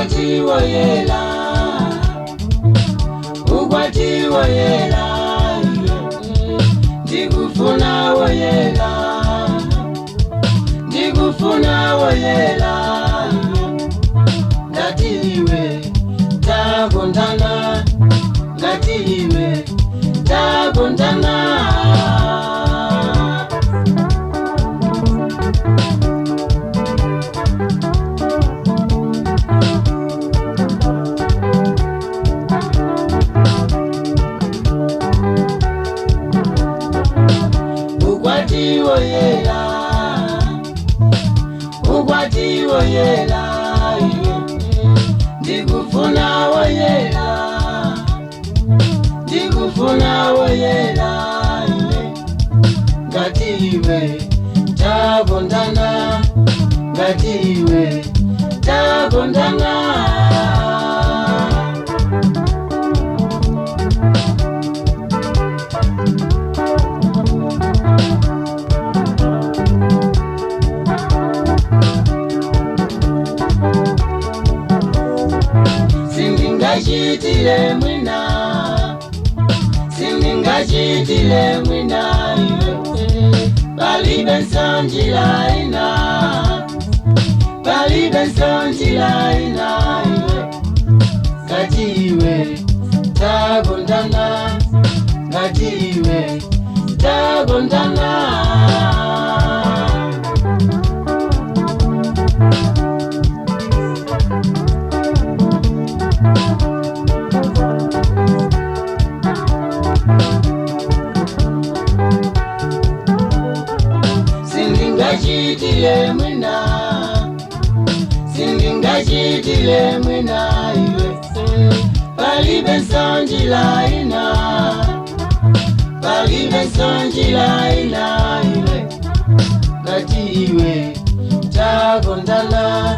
Ukwati Oyera, Ukwati Oyera, ndikufuna Oyera, ndikufuna Oyera, ngati iwe takondana, ngati iwe takondana. Ukwati Oyera, Ukwati Oyera, ndikufuna Oyera, ndikufuna Oyera, ngati iwe takondana, ngati iwe takondana. Sindingachitile mwina, sindingachitile mwina, palibe nsonjila ina, palibe nsonjila ina, ngati iwe takondana, ngati iwe takondana. Sindingachitile mwina, sindingachitile mwina, palibe nsonjila ina, palibe nsonjila ina, ngati iwe takondana,